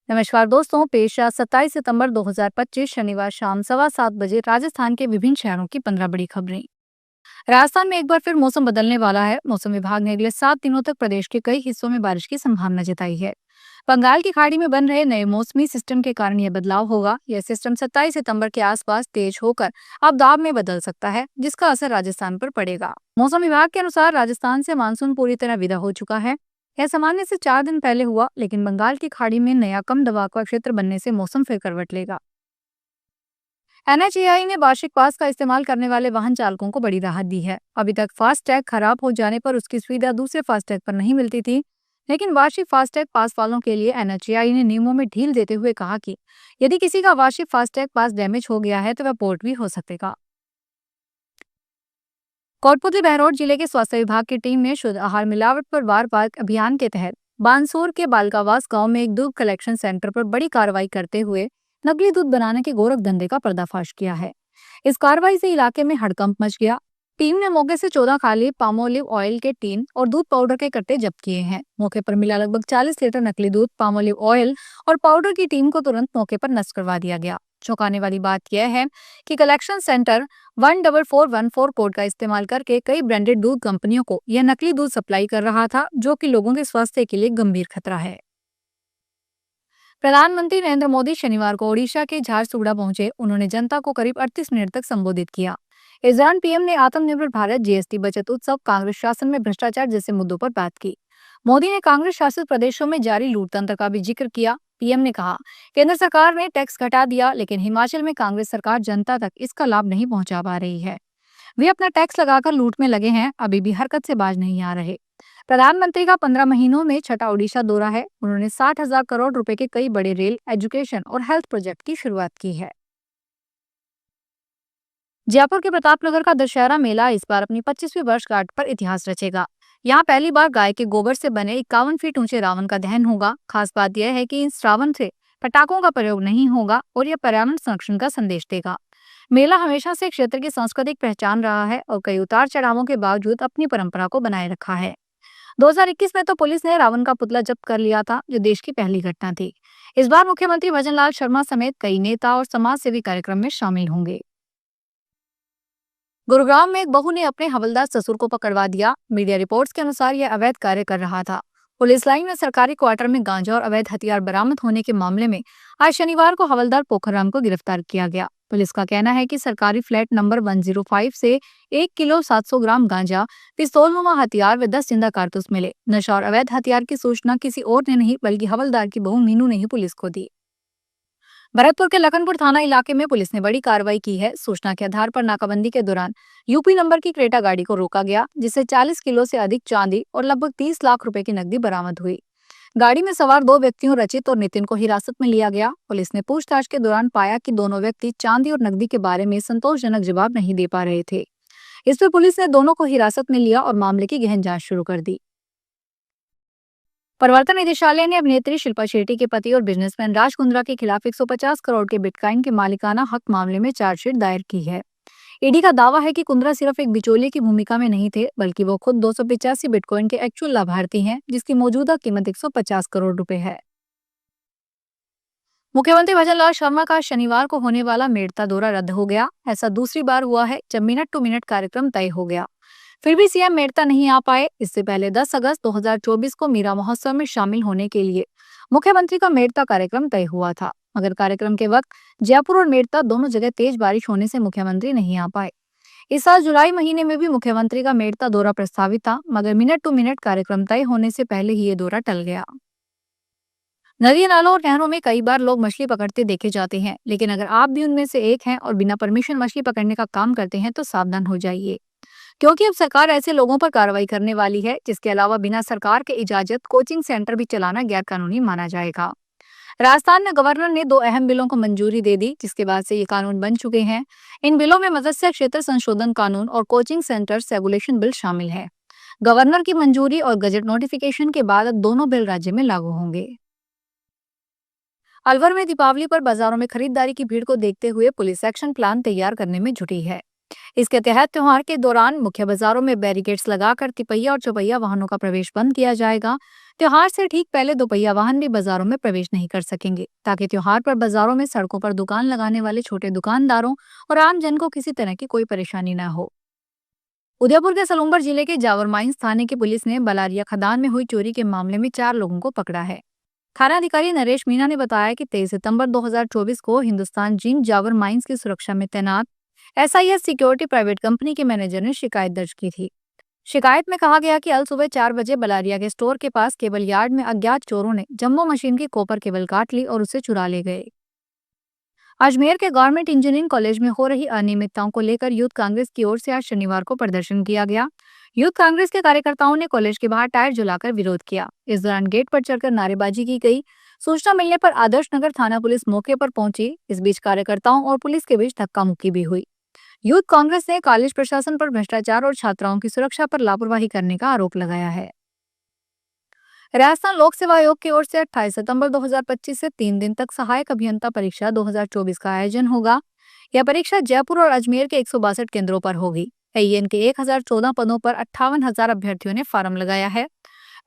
नमस्कार दोस्तों, पेश है 27 सितंबर 2025 शनिवार शाम 7:15 बजे राजस्थान के विभिन्न शहरों की 15 बड़ी खबरें। राजस्थान में एक बार फिर मौसम बदलने वाला है। मौसम विभाग ने अगले 7 दिनों तक प्रदेश के कई हिस्सों में बारिश की संभावना जताई है। बंगाल की खाड़ी में बन रहे नए मौसमी सिस्टम के कारण यह बदलाव होगा। यह सिस्टम 27 सितंबर के आसपास तेज होकर अवदाब में बदल सकता है, जिसका असर राजस्थान पर पड़ेगा। मौसम विभाग के अनुसार राजस्थान से मानसून पूरी तरह विदा हो चुका है। यह सामान्य से 4 दिन पहले हुआ, लेकिन बंगाल की खाड़ी में नया कम दबाव का क्षेत्र बनने से मौसम फिर करवट लेगा। एनएचएआई ने वार्षिक पास का इस्तेमाल करने वाले वाहन चालकों को बड़ी राहत दी है। अभी तक फास्टैग खराब हो जाने पर उसकी सुविधा दूसरे फास्टैग पर नहीं मिलती थी, लेकिन वार्षिक फास्टैग पास वालों के लिए एनएचएआई ने नियमों में ढील देते हुए कहा कि यदि किसी का वार्षिक फास्टैग पास डैमेज हो गया है तो वह पोर्ट भी हो सकेगा। कोटपुतली बहरौड जिले के स्वास्थ्य विभाग की टीम ने शुद्ध आहार मिलावट पर वार पार अभियान के तहत बानसूर के बालकावास गांव में एक दूध कलेक्शन सेंटर पर बड़ी कार्रवाई करते हुए नकली दूध बनाने के गोरख धंधे का पर्दाफाश किया है। इस कार्रवाई से इलाके में हड़कंप मच गया। टीम ने मौके से 14 खाली पामोलिव ऑयल के टीन और दूध पाउडर के कट्टे जब्त किए हैं। मौके पर मिला लगभग 40 लीटर नकली दूध, पामोलिव ऑयल और पाउडर की टीम को तुरंत मौके पर नष्ट करवा दिया गया। चौंकाने वाली बात यह है कि कलेक्शन सेंटर 14414 कोड का इस्तेमाल करके कई ब्रांडेड दूध कंपनियों को यह नकली दूध सप्लाई कर रहा था, जो कि लोगों के स्वास्थ्य के लिए गंभीर खतरा है। प्रधानमंत्री नरेंद्र मोदी शनिवार को ओडिशा के झारसुगुड़ा पहुंचे। उन्होंने जनता को करीब 38 मिनट तक संबोधित किया। इस दौरान पीएम ने आत्मनिर्भर भारत, जीएसटी बचत उत्सव, कांग्रेस शासन में भ्रष्टाचार जैसे मुद्दों पर बात की। मोदी ने कांग्रेस शासित प्रदेशों में जारी लूटतंत्र का भी जिक्र किया। पीएम ने कहा, केंद्र सरकार ने टैक्स घटा दिया, लेकिन हिमाचल में कांग्रेस सरकार जनता तक इसका लाभ नहीं पहुंचा पा रही है। वे अपना टैक्स लगाकर लूट में लगे हैं, अभी भी हरकत से बाज नहीं आ रहे। प्रधानमंत्री का 15 महीनों में छठा ओडिशा दौरा है। उन्होंने 60,000 करोड़ रुपए के कई बड़े रेल, एजुकेशन और हेल्थ प्रोजेक्ट की शुरुआत की है। जयपुर के प्रतापनगर का दशहरा मेला इस बार अपनी 25वीं वर्षगांठ पर इतिहास रचेगा। यहाँ पहली बार गाय के गोबर से बने 51 फीट ऊंचे रावण का दहन होगा। खास बात यह है कि इस रावण से पटाखों का प्रयोग नहीं होगा और यह पर्यावरण संरक्षण का संदेश देगा। मेला हमेशा से क्षेत्र की सांस्कृतिक पहचान रहा है और कई उतार चढ़ावों के बावजूद अपनी परंपरा को बनाए रखा है। 2021 में तो पुलिस ने रावण का पुतला जब्त कर लिया था, जो देश की पहली घटना थी। इस बार मुख्यमंत्री भजनलाल शर्मा समेत कई नेता और समाज सेवी कार्यक्रम में शामिल होंगे। गुरुग्राम में एक बहू ने अपने हवलदार ससुर को पकड़वा दिया। मीडिया रिपोर्ट्स के अनुसार यह अवैध कार्य कर रहा था। पुलिस लाइन में सरकारी क्वार्टर में गांजा और अवैध हथियार बरामद होने के मामले में आज शनिवार को हवलदार पोखरराम को गिरफ्तार किया गया। पुलिस का कहना है कि सरकारी फ्लैट नंबर 105 से 1 किलो 700 ग्राम गांजा, पिस्तौलनुमा हथियार व 10 जिंदा कारतूस मिले। नशा और अवैध हथियार की सूचना किसी और ने नहीं, बल्कि हवलदार की बहू मीनू ने ही पुलिस को दी। भरतपुर के लखनपुर थाना इलाके में पुलिस ने बड़ी कार्रवाई की है। सूचना के आधार पर नाकाबंदी के दौरान यूपी नंबर की क्रेटा गाड़ी को रोका गया, जिससे 40 किलो से अधिक चांदी और लगभग 30 लाख रुपए की नकदी बरामद हुई। गाड़ी में सवार 2 व्यक्तियों रचित और नितिन को हिरासत में लिया गया। पुलिस ने पूछताछ के दौरान पाया कि दोनों व्यक्ति चांदी और नकदी के बारे में संतोषजनक जवाब नहीं दे पा रहे थे। इस पर पुलिस ने दोनों को हिरासत में लिया और मामले की गहन जांच शुरू कर दी। प्रवर्तन निदेशालय ने अभिनेत्री शिल्पा शेट्टी के पति और बिजनेसमैन राज कुंद्रा के खिलाफ 150 करोड़ के बिटकॉइन के मालिकाना हक मामले में चार्जशीट दायर की है। ईडी का दावा है कि कुंद्रा सिर्फ एक बिचौलिए की भूमिका में नहीं थे, बल्कि वो खुद 285 बिटकॉइन के एक्चुअल लाभार्थी हैं, जिसकी मौजूदा कीमत 150 करोड़ रुपए है। मुख्यमंत्री भजनलाल शर्मा का शनिवार को होने वाला मेड़ता दौरा रद्द हो गया। ऐसा दूसरी बार हुआ है जब मिनट टू मिनट कार्यक्रम तय हो गया, फिर भी सीएम मेड़ता नहीं आ पाए। इससे पहले 10 अगस्त 2024 को मीरा महोत्सव में शामिल होने के लिए मुख्यमंत्री का मेड़ता कार्यक्रम तय हुआ था, मगर कार्यक्रम के वक्त जयपुर और मेड़ता दोनों जगह तेज बारिश होने से मुख्यमंत्री नहीं आ पाए। इस साल जुलाई महीने में भी मुख्यमंत्री का मेड़ता दौरा प्रस्तावित था, मगर मिनट टू मिनट कार्यक्रम तय होने से पहले ही ये दौरा टल गया। नदी नालों और नहरों में कई बार लोग मछली पकड़ते देखे जाते हैं, लेकिन अगर आप भी उनमें से एक हैं और बिना परमिशन मछली पकड़ने का काम करते हैं तो सावधान हो जाइए, क्योंकि अब सरकार ऐसे लोगों पर कार्रवाई करने वाली है। जिसके अलावा बिना सरकार के इजाजत कोचिंग सेंटर भी चलाना गैर कानूनी माना जाएगा। राजस्थान में गवर्नर ने 2 अहम बिलों को मंजूरी दे दी, जिसके बाद से ये कानून बन चुके हैं। इन बिलों में मत्स्य क्षेत्र संशोधन कानून और कोचिंग सेंटर्स रेगुलेशन बिल शामिल है। गवर्नर की मंजूरी और गजट नोटिफिकेशन के बाद अब दोनों बिल राज्य में लागू होंगे। अलवर में दीपावली पर बाजारों में खरीदारी की भीड़ को देखते हुए पुलिस एक्शन प्लान तैयार करने में जुटी है। इसके तहत त्योहार के दौरान मुख्य बाजारों में बैरिकेड्स लगाकर तिपहिया और चौपहिया वाहनों का प्रवेश बंद किया जाएगा। त्योहार से ठीक पहले दोपहिया वाहन भी बाजारों में प्रवेश नहीं कर सकेंगे, ताकि त्योहार पर बाजारों में सड़कों पर दुकान लगाने वाले छोटे दुकानदारों और आम जन को किसी तरह की कोई परेशानी न हो। उदयपुर के सलूम्बर जिले के जावर माइंस थाने की पुलिस ने बलारिया खदान में हुई चोरी के मामले में 4 लोगों को पकड़ा है। थानाधिकारी नरेश मीना ने बताया कि 23 सितंबर 2024 को हिंदुस्तान जिंक जावर माइंस की सुरक्षा में तैनात SIS सिक्योरिटी प्राइवेट कंपनी के मैनेजर ने शिकायत दर्ज की थी। शिकायत में कहा गया कि अल सुबह 4 बजे बलारिया के स्टोर के पास केबल यार्ड में अज्ञात चोरों ने जम्बो मशीन की कॉपर केबल काट ली और उसे चुरा ले गए। अजमेर के गवर्नमेंट इंजीनियरिंग कॉलेज में हो रही अनियमितताओं को लेकर यूथ कांग्रेस की ओर से आज शनिवार को प्रदर्शन किया गया। यूथ कांग्रेस के कार्यकर्ताओं ने कॉलेज के बाहर टायर जलाकर विरोध किया। इस दौरान गेट पर चढ़कर नारेबाजी की गई। सूचना मिलने पर आदर्श नगर थाना पुलिस मौके पर पहुंची। इस बीच कार्यकर्ताओं और पुलिस के बीच धक्का मुक्की भी हुई। यूथ कांग्रेस ने कॉलेज प्रशासन पर भ्रष्टाचार और छात्राओं की सुरक्षा पर लापरवाही करने का आरोप लगाया है। राजस्थान लोक सेवा आयोग की ओर से 28 सितंबर 2025 से 3 दिन तक सहायक अभियंता परीक्षा 2024 का आयोजन होगा। यह परीक्षा जयपुर और अजमेर के 162 केंद्रों पर होगी। AEN के 1014 पदों पर 58,000 अभ्यर्थियों ने फार्म लगाया है।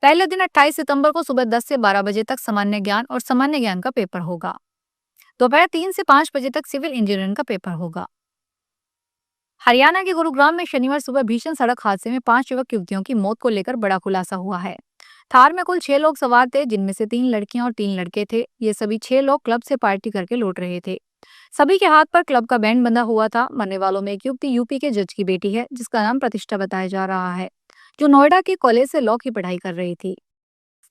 पहले दिन 28 सितंबर को सुबह 10 से 12 बजे तक सामान्य ज्ञान और सामान्य ज्ञान का पेपर होगा। दोपहर 3 से 5 बजे तक सिविल इंजीनियरिंग का पेपर होगा। हरियाणा के गुरुग्राम में शनिवार सुबह भीषण सड़क हादसे में 5 युवक युवतियों की मौत को लेकर बड़ा खुलासा हुआ है। थार में कुल 6 लोग सवार थे, जिनमें से 3 लड़कियां और 3 लड़के थे। ये सभी 6 लोग क्लब से पार्टी करके लौट रहे थे। सभी के हाथ पर क्लब का बैंड बंधा हुआ था। मरने वालों में एक युवती यूपी के जज की बेटी है, जिसका नाम प्रतिष्ठा बताया जा रहा है, जो नोएडा के कॉलेज से लॉ की पढ़ाई कर रही थी।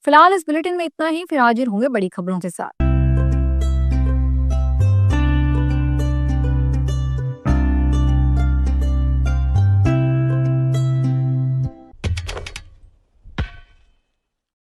फिलहाल इस बुलेटिन में इतना ही। फिर हाजिर होंगे बड़ी खबरों के साथ।